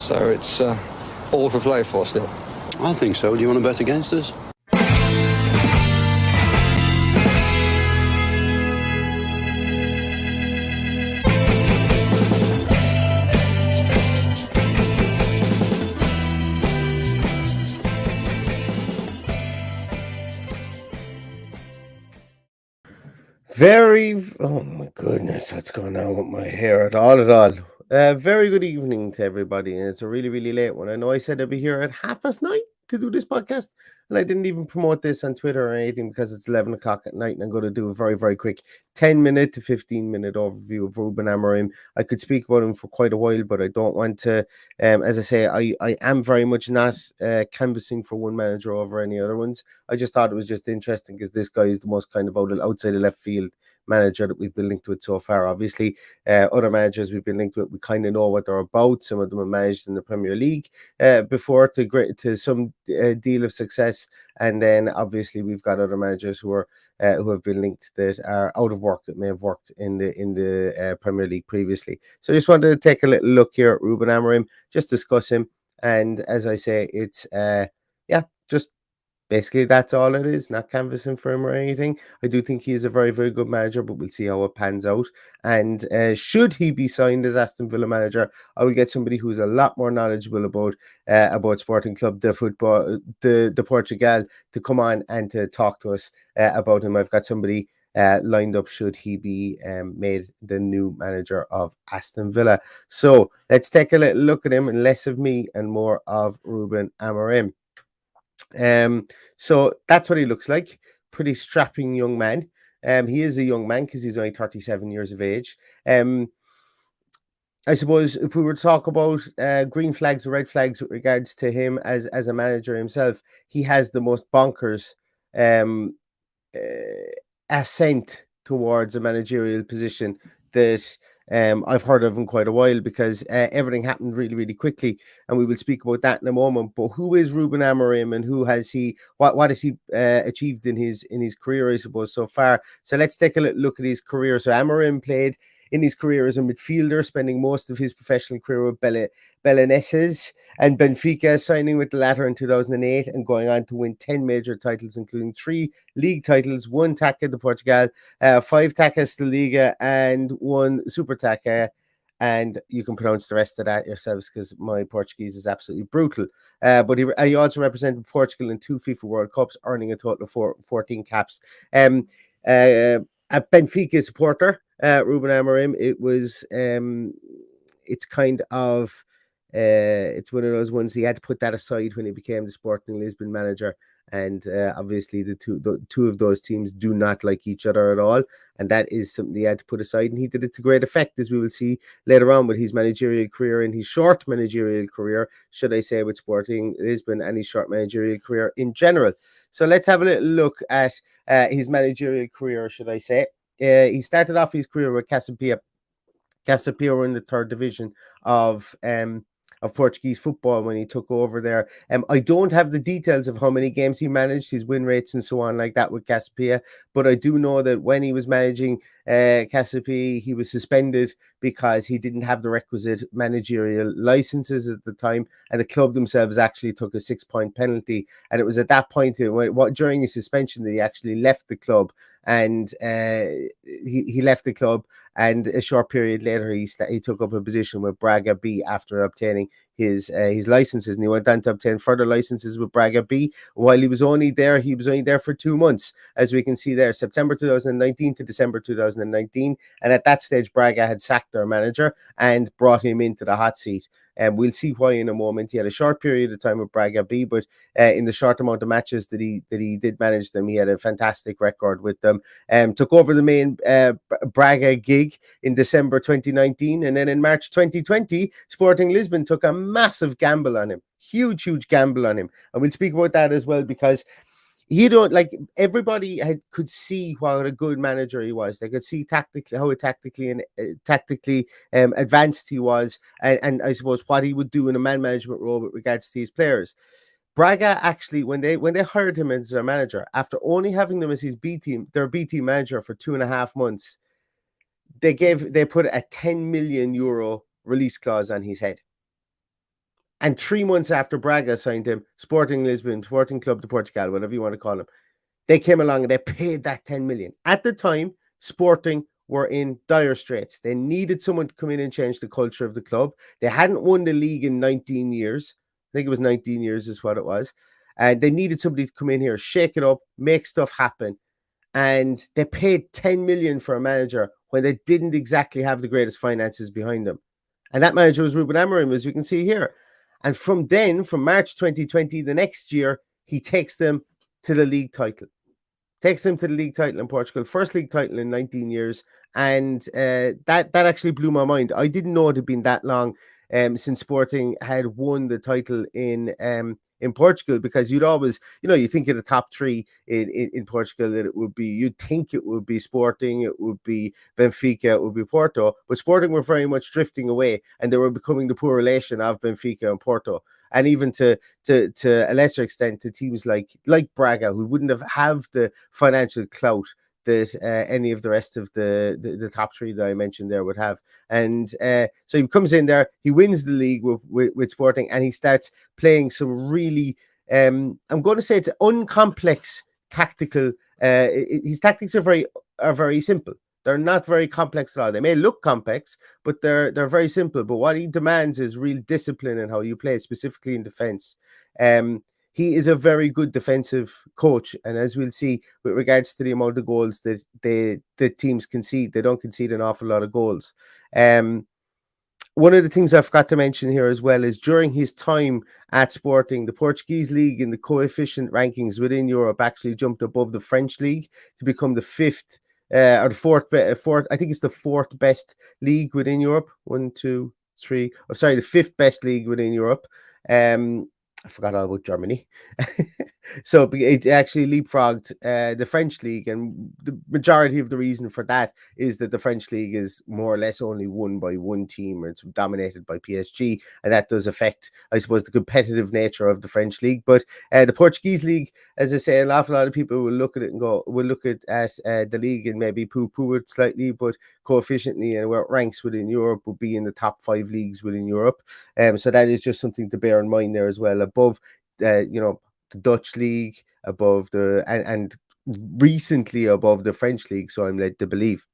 So it's all to play for still. I think so. Do you want to bet against us? Oh my goodness, what's going on with my hair at all? Very good evening to everybody, and it's a really, really late one. I know I said I'd be here at 9:30 to do this podcast, and I didn't even promote this on Twitter or anything because it's 11 o'clock at night, and I'm going to do a very, very quick 10-minute to 15-minute overview of Ruben Amorim. I could speak about him for quite a while, but I don't want to. As I say, I am very much not canvassing for one manager over any other ones. I just thought it was just interesting because this guy is the most kind of outside of left field manager that we've been linked with so far. Obviously, other managers we've been linked with, we kind of know what they're about. Some of them have managed in the Premier League before to some deal of success, and then obviously we've got other managers who have been linked that are out of work that may have worked in the Premier League previously. So I just wanted to take a little look here at Ruben Amorim, just discuss him, and as I say, it's just. Basically, that's all it is, not canvassing for him or anything. I do think he is a very, very good manager, but we'll see how it pans out. And should he be signed as Aston Villa manager, I will get somebody who's a lot more knowledgeable about Sporting Club de Football, the Portugal, to come on and to talk to us about him. I've got somebody lined up should he be made the new manager of Aston Villa. So let's take a little look at him, and less of me and more of Ruben Amorim. So that's what he looks like. Pretty strapping young man. He is a young man because he's only 37 years of age. I suppose if we were to talk about green flags or red flags with regards to him as a manager himself, he has the most bonkers ascent towards a managerial position that I've heard of in quite a while, because everything happened really, really quickly, and we will speak about that in a moment. But who is Ruben Amorim, and what has he achieved in his career, I suppose, so far? So let's take a look at his career. So Amorim played in his career as a midfielder, spending most of his professional career with Belenenses and Benfica, signing with the latter in 2008 and going on to win 10 major titles, including 3 league titles, 1 Taça de Portugal, 5 Taças de Liga, and 1 Super Taça. And you can pronounce the rest of that yourselves because my Portuguese is absolutely brutal. But he also represented Portugal in 2 FIFA World Cups, earning a total of 14 caps. A Benfica supporter, Ruben Amorim, it's kind of it's one of those ones he had to put that aside when he became the Sporting Lisbon manager, and obviously the two of those teams do not like each other at all, and that is something he had to put aside, and he did it to great effect, as we will see later on with his managerial career and his short managerial career, should I say, with Sporting Lisbon, and his short managerial career in general. So let's have a little look at his managerial career, should I say. He started off his career with Casapia. Casapia were in the 3rd division of Portuguese football when he took over there. I don't have the details of how many games he managed, his win rates and so on like that with Casapia, but I do know that when he was managing Casapia, he was suspended because he didn't have the requisite managerial licenses at the time, and the club themselves actually took a 6-point penalty, and it was at that point during his suspension that he actually left the club, and he left the club, and a short period later he took up a position with Braga B after obtaining his licenses, and he went on to obtain further licenses with Braga B. While he was only there for 2 months, as we can see there, September 2019 to December 2019, and at that stage Braga had sacked their manager and brought him into the hot seat. And we'll see why in a moment. He had a short period of time with Braga B, but in the short amount of matches that he did manage them, he had a fantastic record with them. Took over the main Braga gig in December 2019, and then in March 2020, Sporting Lisbon took a massive gamble on him, huge gamble on him, and we'll speak about that as well, because everybody could see what a good manager he was. They could see how tactically advanced he was, and I suppose what he would do in a man management role with regards to his players. Braga actually, when they hired him as their manager, after only having them as their B team manager for 2.5 months, they put a €10 million release clause on his head. And 3 months after Braga signed him, Sporting Lisbon, Sporting Clube de Portugal, whatever you want to call him, they came along and they paid that 10 million. At the time, Sporting were in dire straits. They needed someone to come in and change the culture of the club. They hadn't won the league in 19 years. I think it was 19 years is what it was. And they needed somebody to come in here, shake it up, make stuff happen. And they paid 10 million for a manager when they didn't exactly have the greatest finances behind them. And that manager was Ruben Amorim, as we can see here. And from March 2020, the next year, he takes them to the league title. Takes them to the league title in Portugal, first league title in 19 years. And that actually blew my mind. I didn't know it had been that long since Sporting had won the title in Portugal, because you'd always, you think of the top three in Portugal, that you'd think it would be Sporting, it would be Benfica, it would be Porto, but Sporting were very much drifting away, and they were becoming the poor relation of Benfica and Porto, and even to a lesser extent to teams like Braga, who wouldn't have the financial clout that any of the rest of the top three that I mentioned there would have. And so he comes in there, he wins the league with Sporting, and he starts playing some really, I'm going to say it's uncomplex tactical. His tactics are very simple. They're not very complex at all. They may look complex, but they're very simple. But what he demands is real discipline in how you play, specifically in defense. He is a very good defensive coach, and as we'll see, with regards to the amount of goals that the teams concede, they don't concede an awful lot of goals. One of the things I forgot to mention here as well is during his time at Sporting, the Portuguese league in the coefficient rankings within Europe actually jumped above the French league to become the fifth or the fourth. I think it's the fourth best league within Europe. The fifth best league within Europe. I forgot all about Germany. So it actually leapfrogged the French league, and the majority of the reason for that is that the French league is more or less only won by one team, or it's dominated by PSG, and that does affect, I suppose, the competitive nature of the French league. But the Portuguese league, as I say, an awful lot of people will look at it and will look at the league and maybe poo-poo it slightly, but coefficiently and where it ranks within Europe would be in the top 5 leagues within Europe. So that is just something to bear in mind there as well, above the Dutch league, above and recently above the French league, so I'm led to believe.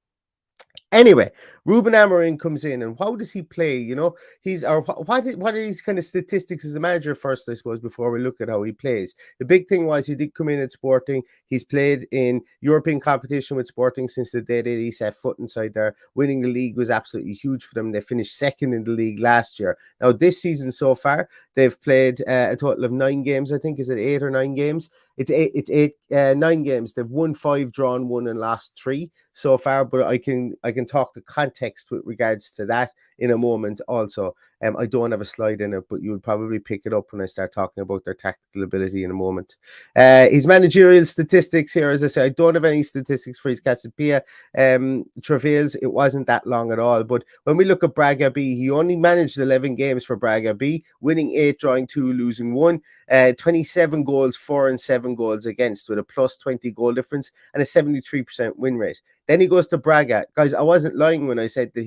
Anyway, Ruben Amorim comes in, and how does he play? What are his kind of statistics as a manager first, I suppose, before we look at how he plays. The big thing was he did come in at Sporting. He's played in European competition with Sporting since the day that he set foot inside there. Winning the league was absolutely huge for them. They finished second in the league last year. Now, this season so far, they've played a total of 9 games, I think. Is it 8 or 9 games? It's 9 games. They've won 5, drawn 1, and lost 3 so far, but I can talk the context with regards to that in a moment also. I don't have a slide in it, but you'll probably pick it up when I start talking about their tactical ability in a moment. His managerial statistics here, as I said, I don't have any statistics for his Cassiopeia travails. It wasn't that long at all, but when we look at Braga B, he only managed 11 games for Braga B, winning 8, drawing 2, losing 1, 27 goals, 4 and 7 goals against, with a plus 20 goal difference and a 73% win rate. Then he goes to Braga. Guys, I wasn't lying when I said that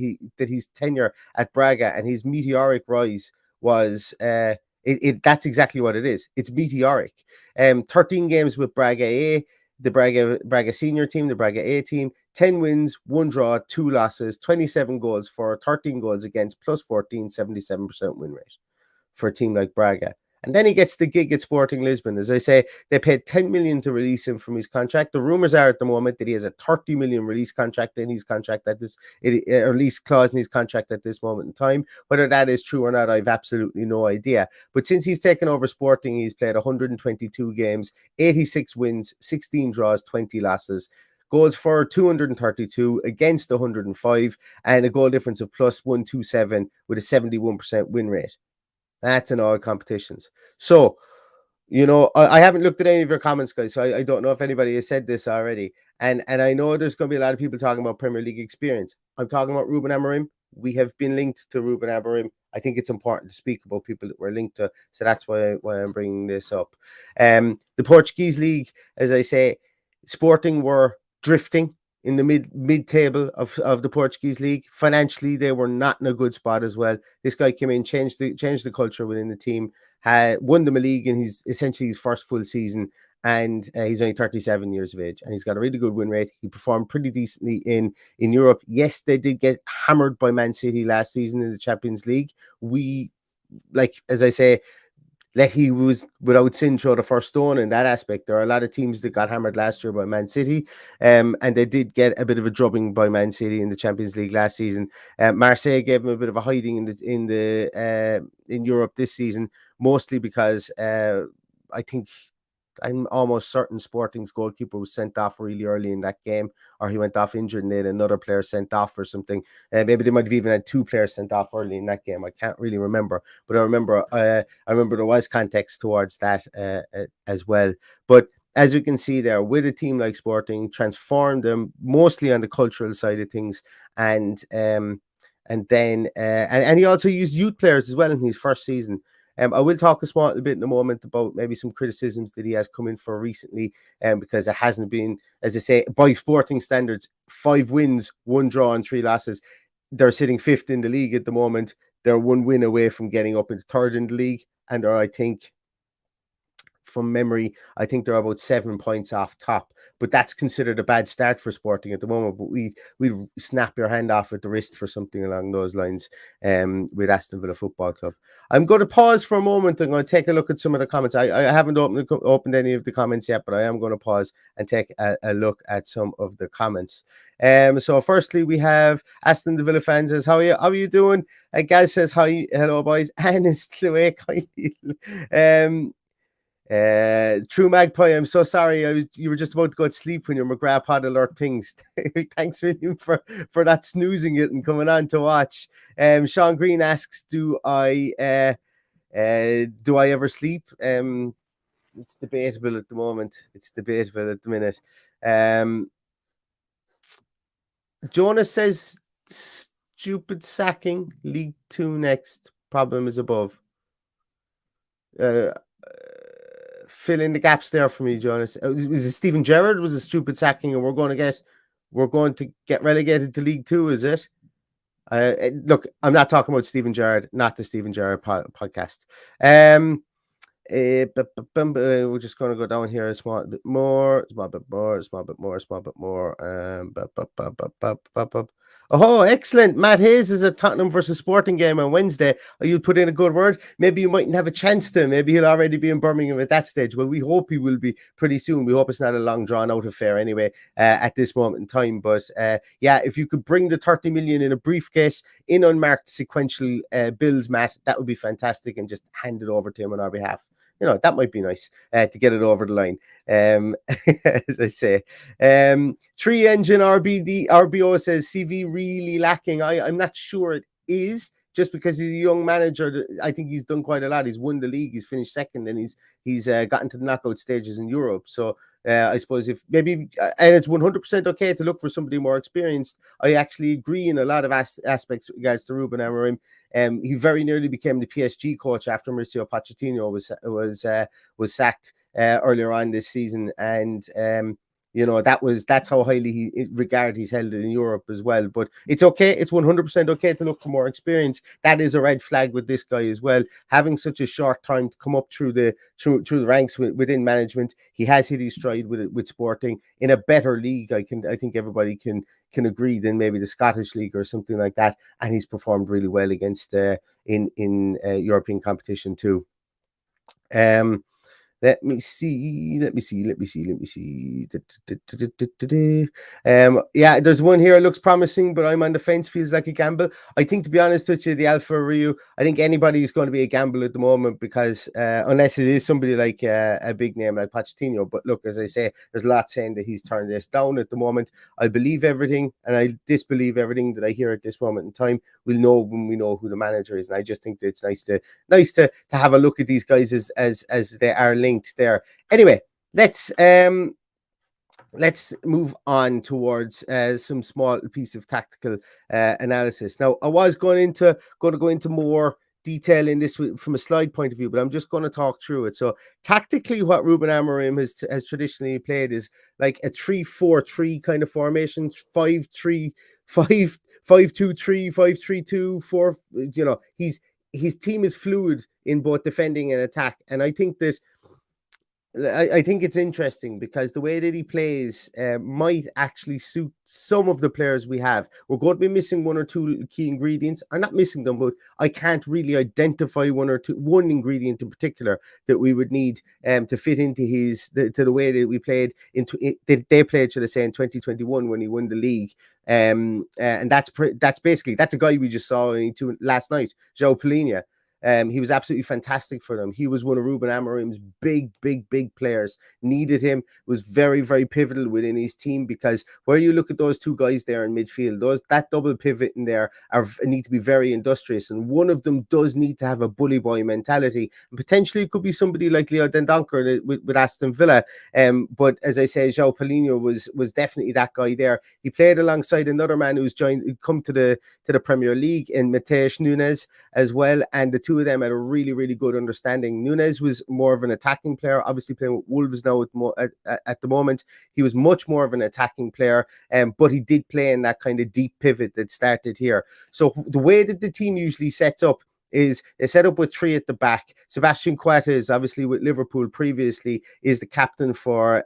his tenure at Braga and his meteoric rise was that's exactly what it is. It's meteoric. 13 games with Braga A, the Braga senior team, the Braga A team, 10 wins, 1 draw, 2 losses, 27 goals for, 13 goals against, plus 14, 77% win rate for a team like Braga. And then he gets the gig at Sporting Lisbon. As I say, they paid 10 million to release him from his contract. The rumors are at the moment that he has a 30 million release contract in his contract release clause in his contract at this moment in time. Whether that is true or not, I've absolutely no idea. But since he's taken over Sporting, he's played 122 games, 86 wins, 16 draws, 20 losses. Goals for 232 against 105, and a goal difference of plus 127 with a 71% win rate. That's in all competitions. So, I haven't looked at any of your comments, guys, so I don't know if anybody has said this already. And I know there's going to be a lot of people talking about Premier League experience. I'm talking about Ruben Amorim. We have been linked to Ruben Amorim. I think it's important to speak about people that we're linked to, so that's why I'm bringing this up. The Portuguese league, as I say, Sporting were drifting. in the mid table of the Portuguese league. Financially, they were not in a good spot as well. This guy came in, changed the culture within the team, won them a league in essentially his first full season, and he's only 37 years of age, and he's got a really good win rate. He performed pretty decently in Europe. Yes, they did get hammered by Man City last season in the Champions League. As I say, Lecky was without sin throw the first stone in that aspect. There are a lot of teams that got hammered last year by Man City, and they did get a bit of a drubbing by Man City in the Champions League last season. Marseille gave them a bit of a hiding in Europe this season, mostly because I think I'm almost certain Sporting's goalkeeper was sent off really early in that game, or he went off injured and they had another player sent off or something. Maybe they might have even had two players sent off early in that game. I can't really remember, but I remember there was context towards that as well. But as you can see there, with a team like Sporting, transformed them mostly on the cultural side of things, and then he also used youth players as well in his first season. I will talk a small bit in a moment about maybe some criticisms that he has come in for recently, because it hasn't been, as I say, by Sporting standards, 5 wins, 1 draw and 3 losses. They're sitting 5th in the league at the moment. They're 1 win away from getting up into 3rd in the league, and I think, from memory, I think they're about 7 points off top, but that's considered a bad start for Sporting at the moment. But we snap your hand off at the wrist for something along those lines with Aston Villa Football Club. I'm going to pause for a moment. I'm going to take a look at some of the comments. I haven't opened any of the comments yet, but I am going to pause and take a look at some of the comments. So firstly, we have Aston the Villa fans says, how are you doing? Gaz says, hi, hello boys. And it's Chloe. True Magpie, I'm so sorry. You were just about to go to sleep when your McGrath pod alert pings. Thanks William for not snoozing it and coming on to watch. Sean Green asks, do I ever sleep? It's debatable at the moment. It's debatable at the minute. Jonas says, stupid sacking, League 2 next. Problem is above. Fill in the gaps there for me, Jonas. Was it Steven Gerrard was a stupid sacking, and we're going to get relegated to League 2? Is it? Look, I'm not talking about Steven Gerrard, not the Steven Gerrard podcast. We're just going to go down here a small bit more. Oh, excellent. Matt Hayes is a Tottenham versus Sporting game on Wednesday. You put in a good word. Maybe you mightn't have a chance to. Maybe he'll already be in Birmingham at that stage. Well, we hope he will be pretty soon. We hope it's not a long drawn out affair anyway at this moment in time. But yeah, if you could bring the 30 million in a briefcase in unmarked sequential bills, Matt, that would be fantastic, and just hand it over to him on our behalf. That might be nice to get it over the line. As I say, 3-engine RBO says CV really lacking. I'm not sure it is, just because he's a young manager. I think he's done quite a lot. He's won the league. He's finished second, and he's gotten to the knockout stages in Europe. So I suppose if maybe, and it's 100% okay to look for somebody more experienced. I actually agree in a lot of aspects with regards to Ruben Amorim. He very nearly became the PSG coach after Mauricio Pochettino was sacked earlier on this season, and that's how highly he's held in Europe as well. But it's okay. It's 100% okay to look for more experience. That is a red flag with this guy as well. Having such a short time to come up through the ranks within management, he has hit his stride with Sporting in a better league. I think everybody can agree than maybe the Scottish League or something like that. And he's performed really well against in European competition too. Let me see. Yeah, there's one here. It looks promising, but I'm on the fence. Feels like a gamble. I think, to be honest with you, the Alpha Rio, I think anybody is going to be a gamble at the moment, because unless it is somebody like a big name like Pochettino. But look, as I say, there's a lot saying that he's turned this down at the moment. I believe everything, and I disbelieve everything that I hear at this moment in time. We'll know when we know who the manager is, and I just think that it's nice to have a look at these guys as they are linked there. Anyway, let's move on towards some small piece of tactical analysis. Now, I was going to go into more detail in this from a slide point of view, but I'm just going to talk through it. So tactically, what Ruben Amorim has traditionally played is like a 3-4-3 kind of formation, 5-3-5, 5-2-3, 5-3-2, 4. You know, his team is fluid in both defending and attack, and I think that. I think it's interesting because the way that he plays might actually suit some of the players we have. We're going to be missing one or two key ingredients. I'm not missing them, but I can't really identify one ingredient in particular that we would need to fit into to the way that we played that they played, should I say, in 2021 when he won the league. And that's a guy we just saw last night, João Palhinha. He was absolutely fantastic for them. He was one of Ruben Amorim's big players. Needed him, was very, very pivotal within his team, because where you look at those two guys there in midfield, that double pivot in there need to be very industrious, and one of them does need to have a bully boy mentality. And potentially it could be somebody like Leo Dendoncker with Aston Villa. But as I say, João Palhinha was definitely that guy there. He played alongside another man who's come to the Premier League in Matheus Nunes as well, and the two of them had a really, really good understanding. Nunes was more of an attacking player, obviously playing with Wolves now at the moment. He was much more of an attacking player, but he did play in that kind of deep pivot that started here. So the way that the team usually sets up is they set up with three at the back. Sebastian Coates, obviously with Liverpool previously, is the captain for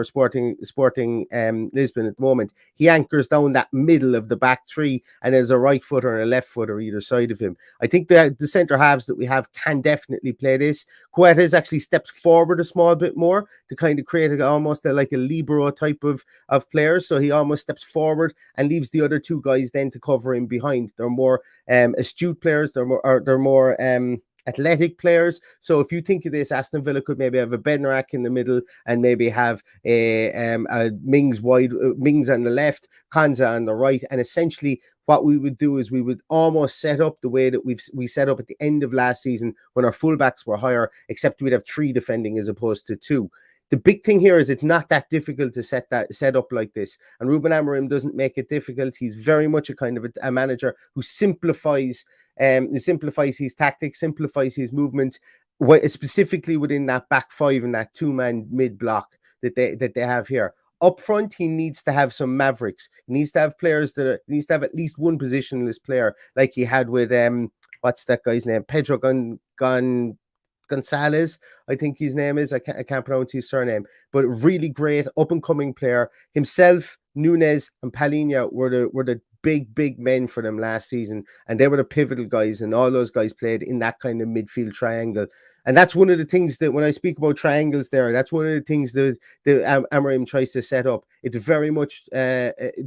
Sporting Lisbon at the moment. He anchors down that middle of the back three, and there's a right footer and a left footer either side of him. I think the centre halves that we have can definitely play this. Coates actually steps forward a small bit more to kind of create almost like a libero type of players. So he almost steps forward and leaves the other two guys then to cover him behind. They're more astute players. They're more athletic players. So if you think of this, Aston Villa could maybe have a Bednarak in the middle and maybe have a Mings on the left, Konsa on the right, and essentially what we would do is we would almost set up the way that we set up at the end of last season when our fullbacks were higher, except we'd have three defending as opposed to two. The big thing here is it's not that difficult to set up like this, and Ruben Amorim doesn't make it difficult. He's very much a kind of a manager who simplifies his tactics, simplifies his movement, specifically within that back five and that two-man mid block that they have here. Up front, he needs to have some mavericks. He needs to have players he needs to have at least one positionless player, like he had with what's that guy's name? Pedro Gonzalez, I think his name is. I can't pronounce his surname, but really great up and coming player himself. Nunes and Palhinha were the big men for them last season, and they were the pivotal guys, and all those guys played in that kind of midfield triangle. And that's one of the things that when I speak about triangles there, that's one of the things that Amorim tries to set up. It's very much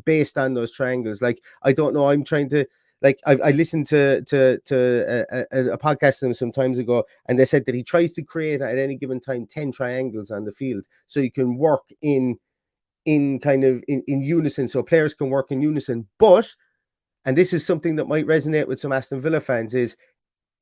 based on those triangles. Like, I don't know, I'm trying to, like, I listened to a podcast of them some times ago, and they said that he tries to create at any given time 10 triangles on the field, so you can work in unison, so players can work in unison. But, and this is something that might resonate with some Aston Villa fans, is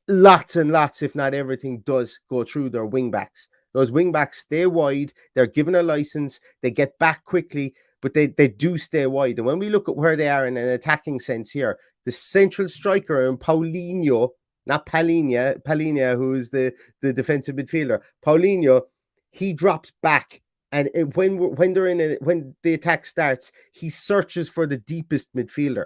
lots and lots, if not everything, does go through their wing backs. Those wing backs stay wide, they're given a license, they get back quickly, but they do stay wide. And when we look at where they are in an attacking sense here, the central striker in Paulinho, not Palhinha, who is the defensive midfielder, Paulinho, he drops back. And when the attack starts, he searches for the deepest midfielder,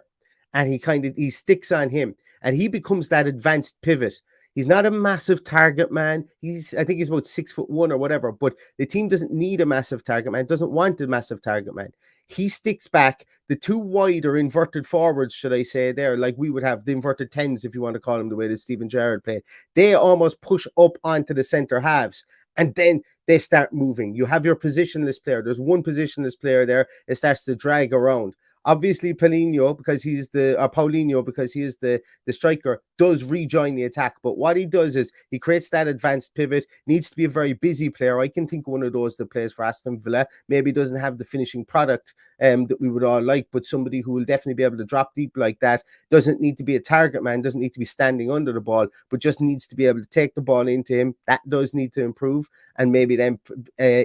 and he sticks on him, and he becomes that advanced pivot. He's not a massive target man. I think he's about 6'1" or whatever, but the team doesn't need a massive target man, doesn't want a massive target man. He sticks back. The two wide or inverted forwards, should I say, there, like we would have the inverted tens, if you want to call them, the way that Steven Gerrard played. They almost push up onto the centre halves, and then they start moving. You have your positionless player. There's one positionless player there. It starts to drag around. Obviously, Paulinho, because he is the striker, does rejoin the attack. But what he does is he creates that advanced pivot. Needs to be a very busy player. I can think of one of those that plays for Aston Villa. Maybe doesn't have the finishing product that we would all like, but somebody who will definitely be able to drop deep like that. Doesn't need to be a target man. Doesn't need to be standing under the ball, but just needs to be able to take the ball into him. That does need to improve. And maybe then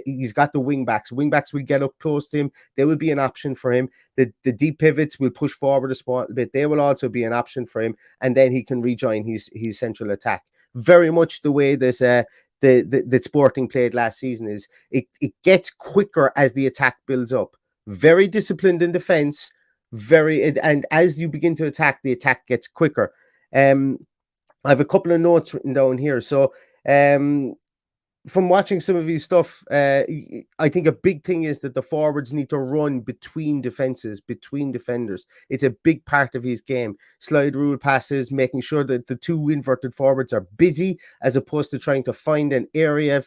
he's got the wing backs. Wing backs will get up close to him. They will be an option for him. The deep pivots will push forward a small bit. They will also be an option for him, and then he can rejoin his central attack. Very much the way that that Sporting played last season is it gets quicker as the attack builds up. Very disciplined in defense, and as you begin to attack, the attack gets quicker. I have a couple of notes written down here. So from watching some of his stuff, I think a big thing is that the forwards need to run between defenses, between defenders. It's a big part of his game. Slide rule passes, making sure that the two inverted forwards are busy as opposed to trying to find an area,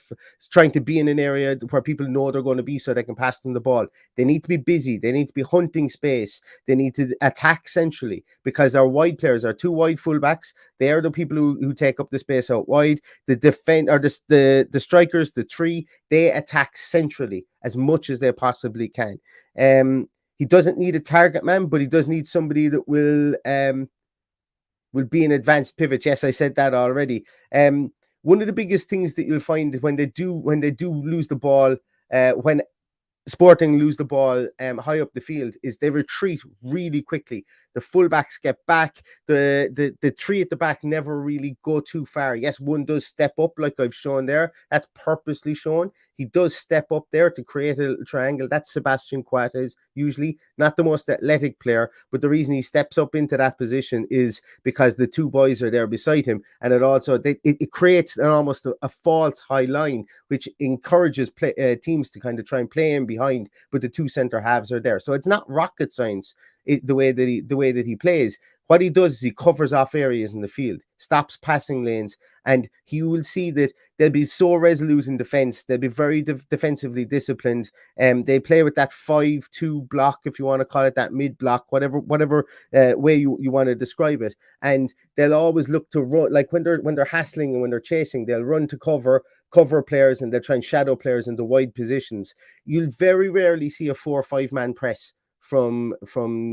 trying to be in an area where people know they're going to be so they can pass them the ball. They need to be busy. They need to be hunting space. They need to attack centrally because our wide players, our two wide fullbacks, they are the people who take up the space out wide. The strikers, the three, they attack centrally as much as they possibly can. He doesn't need a target man, but he does need somebody that will be an advanced pivot. Yes, I said that already. One of the biggest things that you'll find when they do lose the ball, when Sporting lose the ball high up the field, is they retreat really quickly. The fullbacks get back. The three at the back never really go too far. Yes, one does step up like I've shown there. That's purposely shown. He does step up there to create a triangle. That's Sebastian Coates, usually not the most athletic player, but the reason he steps up into that position is because the two boys are there beside him, and it creates almost a false high line, which encourages teams to kind of try and play in behind, but the two centre halves are there. So it's not rocket science. The way that he plays. What he does is he covers off areas in the field, stops passing lanes, and he will see that they'll be so resolute in defence. They'll be very defensively disciplined. They play with that 5-2 block, if you want to call it that mid block, whatever way you want to describe it. And they'll always look to run, like when they're hassling and when they're chasing, they'll run to cover players, and they'll try and shadow players in the wide positions. You'll very rarely see a 4 or 5 man press from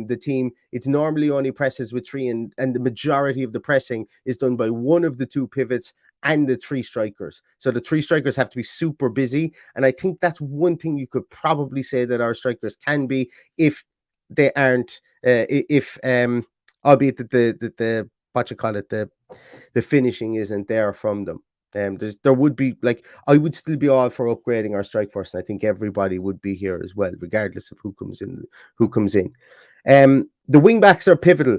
the team. It's normally only presses with three, and the majority of the pressing is done by one of the two pivots and the three strikers. So the three strikers have to be super busy, and I think that's one thing you could probably say that our strikers can be if they aren't albeit that the what you call it, the finishing isn't there from them. There would be, like, I would still be all for upgrading our strike force, and I think everybody would be here as well, regardless of who comes in. The wing backs are pivotal.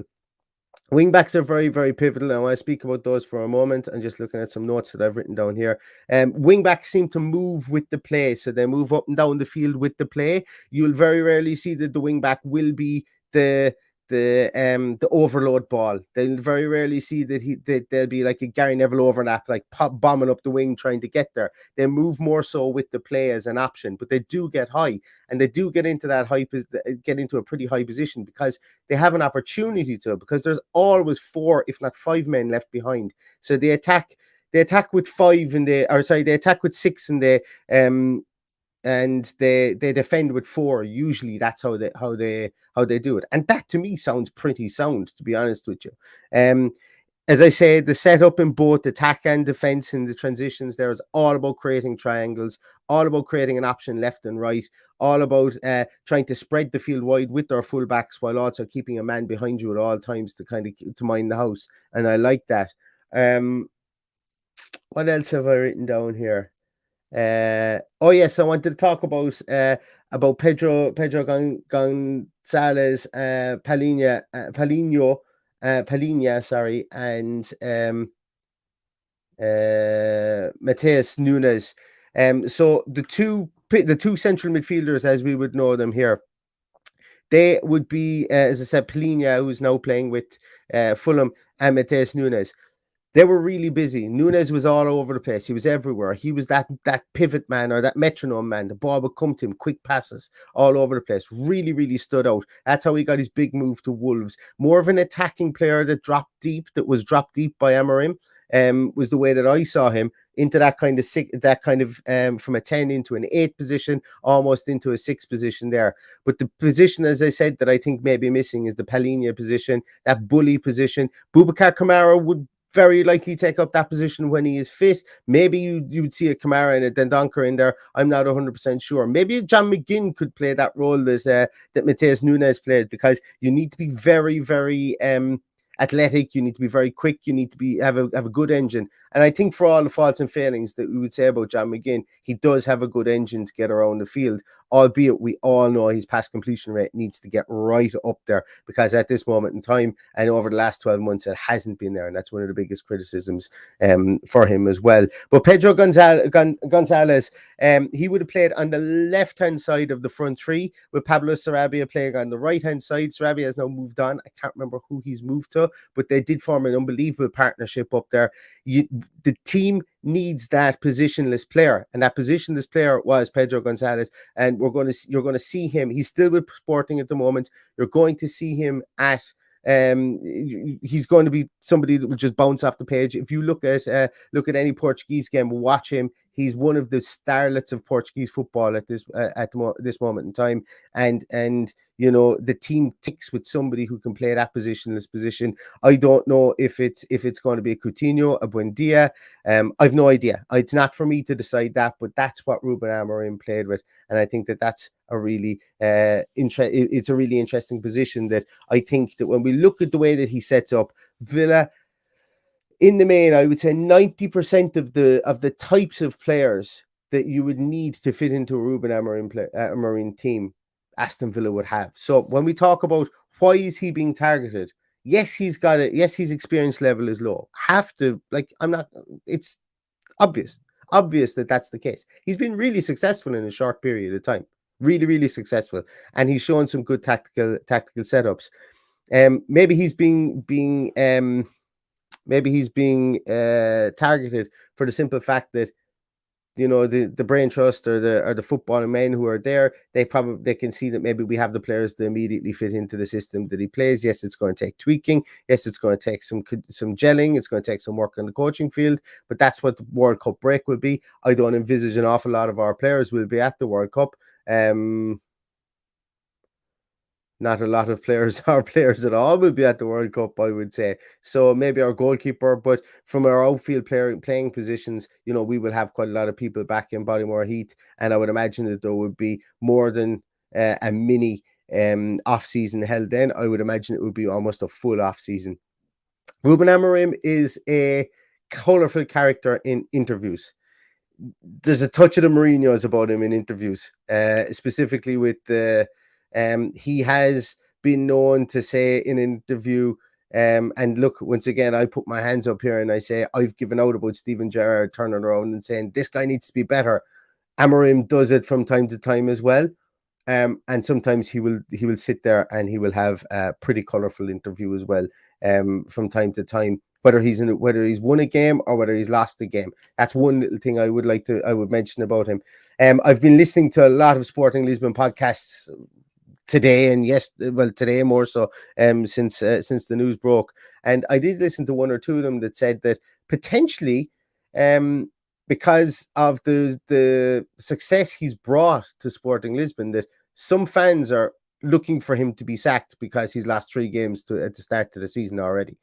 Wing backs are very, very pivotal. I want to speak about those for a moment. I'm just looking at some notes that I've written down here. Wing backs seem to move with the play, so they move up and down the field with the play. You'll very rarely see that the wing back will be the overload ball. They'll very rarely see that they'll be like a Gary Neville overlap, like bombing up the wing trying to get there. They move more so with the play as an option, but they do get high, and they do get into a pretty high position because they have an opportunity to, because there's always 4, if not 5 men left behind. So they attack with 5 they attack with 6 and they defend with 4. Usually that's how they do it, and that to me sounds pretty sound, to be honest with you. As I say, the setup in both attack and defense in the transitions there is all about creating triangles, all about creating an option left and right, all about trying to spread the field wide with our fullbacks while also keeping a man behind you at all times to kind of to mind the house, and I like that. What else have I written down here? Oh yes, I wanted to talk about Pedro Gonzalez, Palhinha, sorry, and Mateus Nunes. So the two central midfielders, as we would know them here, they would be, as I said, Palhinha, who's now playing with Fulham, and Mateus Nunes. They were really busy. Nunes was all over the place. He was everywhere. He was that pivot man or that metronome man. The ball would come to him, quick passes all over the place. Really, really stood out. That's how he got his big move to Wolves. More of an attacking player that was dropped deep by Amorim. Was the way that I saw him, into that kind of from a 10 into an 8 position, almost into a 6 position there. But the position, as I said, that I think may be missing is the Palhinha position, that bully position. Boubacar Kamara would very likely take up that position when he is fit. Maybe you would see a Kamara and a Dendoncker in there. I'm not 100% sure. Maybe John McGinn could play that role that Mateus Nunes played, because you need to be very, very athletic. You need to be very quick. You need to have a good engine. And I think for all the faults and failings that we would say about John McGinn, he does have a good engine to get around the field, albeit we all know his pass completion rate needs to get right up there, because at this moment in time and over the last 12 months, it hasn't been there. And that's one of the biggest criticisms for him as well. But Pedro Gonzalez, he would have played on the left-hand side of the front three, with Pablo Sarabia playing on the right-hand side. Sarabia has now moved on. I can't remember who he's moved to, but they did form an unbelievable partnership up there. The team needs that positionless player, and that positionless player was Pedro Gonzalez. And you're going to see him. He's still with Sporting at the moment. You're going to see him at. He's going to be somebody that will just bounce off the page. If you look at any Portuguese game, watch him. He's one of the starlets of Portuguese football at this moment in time, and you know, the team ticks with somebody who can play that positionless position. I don't know if it's going to be a Coutinho, a Buendia. I've no idea. It's not for me to decide that, but that's what Ruben Amorim played with, and I think that's a really it's a really interesting position. That I think that when we look at the way that he sets up Villa, in the main, I would say 90% of the types of players that you would need to fit into a Ruben Amorim team, Aston Villa would have. So when we talk about why is he being targeted, yes, he's got it. Yes, his experience level is low. It's obvious that that's the case. He's been really successful in a short period of time. Really, really successful. And he's shown some good tactical setups. Maybe he's being targeted for the simple fact that, you know, the brain trust or the footballing men who are there, they can see that maybe we have the players to immediately fit into the system that he plays. Yes, it's going to take tweaking. Yes, it's going to take some gelling. It's going to take some work on the coaching field. But that's what the World Cup break will be. I don't envisage an awful lot of our players will be at the World Cup. Not a lot of players at all will be at the World Cup, I would say. So maybe our goalkeeper, but from our outfield playing positions, you know, we will have quite a lot of people back in Bodymore Heath, and I would imagine that there would be more than a mini off season held. Then I would imagine it would be almost a full off season. Ruben Amorim is a colourful character in interviews. There's a touch of the Mourinho's about him in interviews, specifically with the. He has been known to say in an interview, and look, once again, I put my hands up here and I say I've given out about Steven Gerrard turning around and saying this guy needs to be better. Amorim does it from time to time as well, and sometimes he will sit there and he will have a pretty colourful interview as well, from time to time. Whether he's won a game or whether he's lost a game, that's one little thing I would mention about him. I've been listening to a lot of Sporting Lisbon podcasts today, and today more so since the news broke, and I did listen to one or two of them that said that potentially because of the success he's brought to Sporting Lisbon, that some fans are looking for him to be sacked because he's lost 3 games at the start of the season already.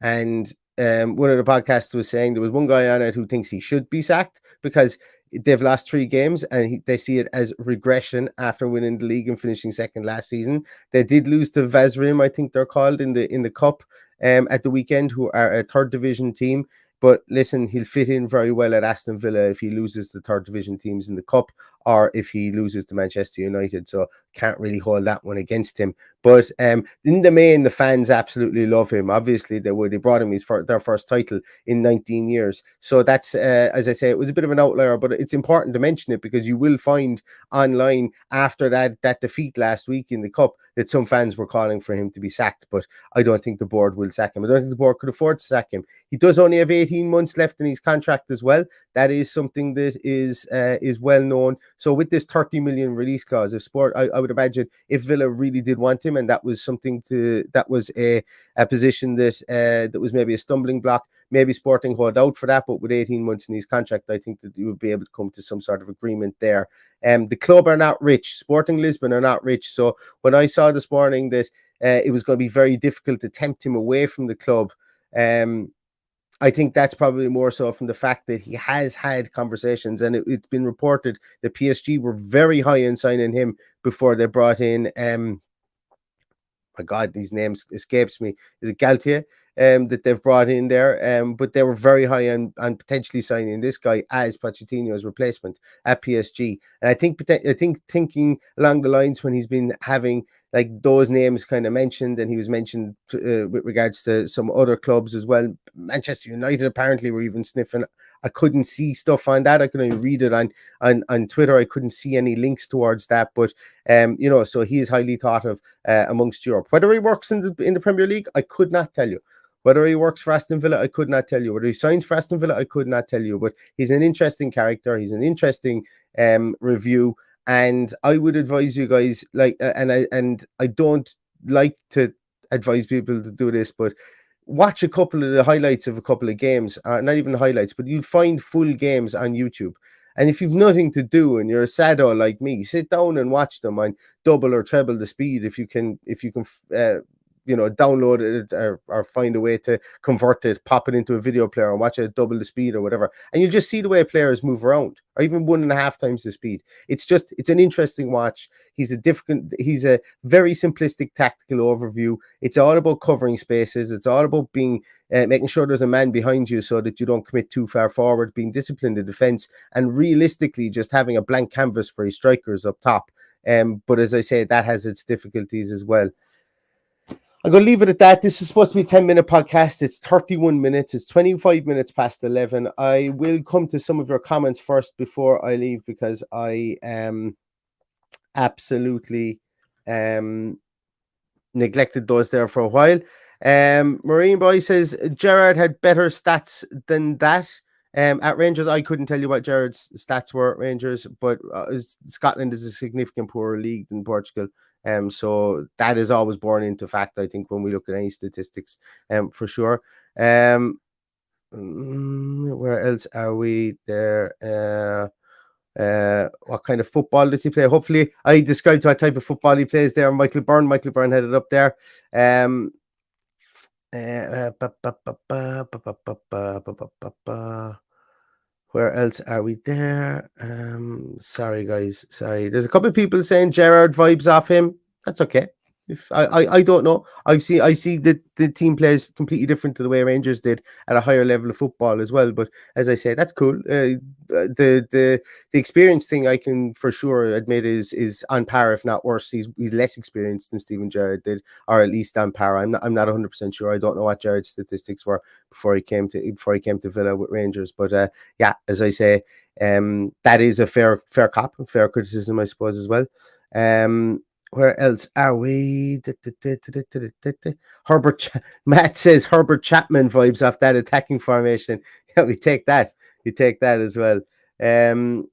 And one of the podcasts was saying there was one guy on it who thinks he should be sacked because they've lost 3 games and they see it as regression after winning the league and finishing second last season. They did lose to Vazrim, I think they're called, in the cup at the weekend, who are a third division team. But listen, he'll fit in very well at Aston Villa if he loses the third division teams in the cup, or if he loses to Manchester United. So can't really hold that one against him. But in the main, the fans absolutely love him. Obviously, they brought him their first title in 19 years. So that's, as I say, it was a bit of an outlier, but it's important to mention it because you will find online after that defeat last week in the cup that some fans were calling for him to be sacked. But I don't think the board will sack him. I don't think the board could afford to sack him. He does only have 18 months left in his contract as well. That is something that is well known. So with this 30 million release clause of Sport, I would imagine if Villa really did want him, and that was a position that was maybe a stumbling block, maybe Sporting hold out for that. But with 18 months in his contract, I think that you would be able to come to some sort of agreement there. The club are not rich. Sporting Lisbon are not rich. So when I saw this morning that it was going to be very difficult to tempt him away from the club, I think that's probably more so from the fact that he has had conversations, and it's been reported that PSG were very high in signing him before they brought in my God, these names escapes me. Is it Galtier? That they've brought in there, but they were very high on potentially signing this guy as Pochettino's replacement at PSG. And I think thinking along the lines when he's been having like those names kind of mentioned, and he was mentioned with regards to some other clubs as well. Manchester United apparently were even sniffing. I couldn't see stuff on that. I could only read it on Twitter. I couldn't see any links towards that, but so he is highly thought of amongst Europe. Whether he works in the Premier League, I could not tell you. Whether he works for Aston Villa, I could not tell you. Whether he signs for Aston Villa, I could not tell you. But he's an interesting character. He's an interesting review. And I would advise you guys, and I don't like to advise people to do this, but watch a couple of the highlights of a couple of games. Not even highlights, but you'll find full games on YouTube. And if you've nothing to do and you're a sado like me, sit down and watch them on double or treble the speed if you can download it or find a way to convert it, pop it into a video player and watch it at double the speed or whatever. And you'll just see the way players move around, or even 1.5 times the speed. It's an interesting watch. He's a very simplistic tactical overview. It's all about covering spaces. It's all about being making sure there's a man behind you so that you don't commit too far forward, being disciplined in defense, and realistically just having a blank canvas for his strikers up top. But as I say, that has its difficulties as well. I'm going to leave it at that. This is supposed to be a 10-minute podcast. It's 31 minutes. It's 25 minutes past 11. I will come to some of your comments first before I leave, because I absolutely neglected those there for a while. Marine Boy says Gerrard had better stats than that. At Rangers, I couldn't tell you what Gerrard's stats were at Rangers, but Scotland is a significant poorer league than Portugal. So that is always borne into fact, I think, when we look at any statistics, for sure. Where else are we there? What kind of football does he play? Hopefully, I described what type of football he plays there. Michael Byrne had it up there. Where else are we there? Sorry, guys. Sorry. There's a couple of people saying Gerrard vibes off him. That's okay. If I don't know. I see that the team plays completely different to the way Rangers did at a higher level of football as well. But as I say, that's cool. The experience thing, I can for sure admit is on par, if not worse. He's less experienced than Steven Gerrard did, or at least on par. I'm not 100% sure. I don't know what Gerrard's statistics were before he came to Villa with Rangers. But yeah, as I say, that is a fair cop, fair criticism, I suppose, as well. Where else are we? Matt says Herbert Chapman vibes off that attacking formation. Yeah, we take that as well. Where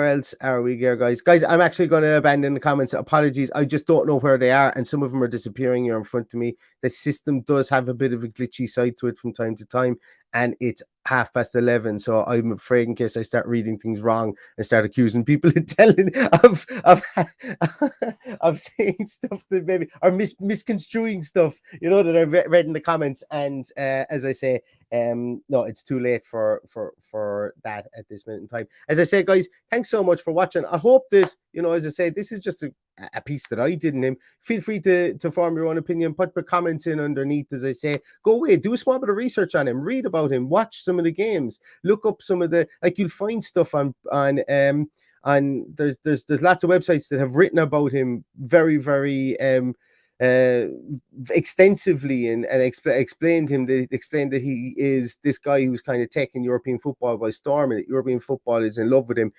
else are we here, guys? I'm actually going to abandon the comments. Apologies, I just don't know where they are, and some of them are disappearing here in front of me. The system does have a bit of a glitchy side to it from time to time, and it's 11:30, so I'm afraid in case I start reading things wrong and start accusing people of saying stuff that maybe are misconstruing stuff, that I've read in the comments. And as I say, no, it's too late for that at this minute in time. As I say, guys, thanks so much for watching. I hope that, as I say, this is just a piece that I did in him. Feel free to form your own opinion, put your comments in underneath. As I say, go away, do a small bit of research on him, read about him, watch some of the games, look up some of the, you'll find stuff on there's lots of websites that have written about him very, very extensively and explained that he is this guy who's kind of taking European football by storm, and that European football is in love with him.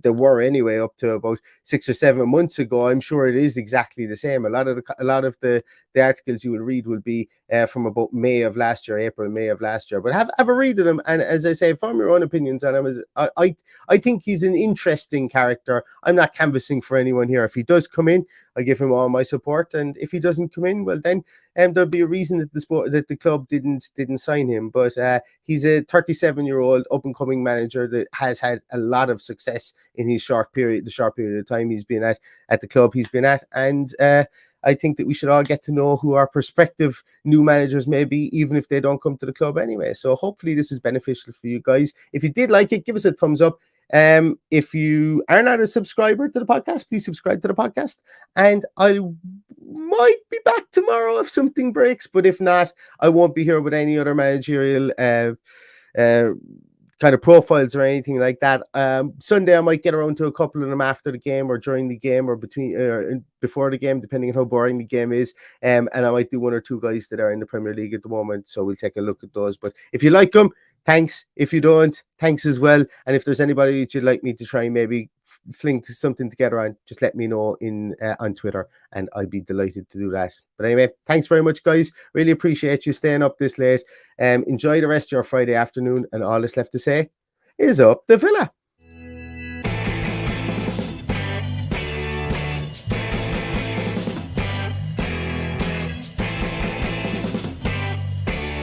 There were anyway up to about 6 or 7 months ago. I'm sure it is exactly the same. A lot of the articles you will read will be from about May, May of last year. But have a read of them, and as I say, form your own opinions on him. I think he's an interesting character. I'm not canvassing for anyone here. If he does come in, I give him all my support, and if he doesn't come in, well then there'll be a reason that the club didn't sign him. But he's a 37-year-old up-and-coming manager that has had a lot of success in the short period of time he's been at the club he's been at, and I think that we should all get to know who our prospective new managers may be, even if they don't come to the club anyway. So hopefully this is beneficial for you guys. If you did like it, give us a thumbs up. If you are not a subscriber to the podcast, please subscribe to the podcast. And I might be back tomorrow if something breaks, but if not, I won't be here with any other managerial kind of profiles or anything like that. Sunday I might get around to a couple of them after the game or during the game or before the game, depending on how boring the game is. And I might do one or two guys that are in the Premier League at the moment, so we'll take a look at those. But if you like them, thanks. If you don't, thanks as well. And if there's anybody that you'd like me to try and maybe fling something together on, just let me know on Twitter, and I'd be delighted to do that. But anyway, thanks very much, guys. Really appreciate you staying up this late. Enjoy the rest of your Friday afternoon, and all that's left to say is up the villa.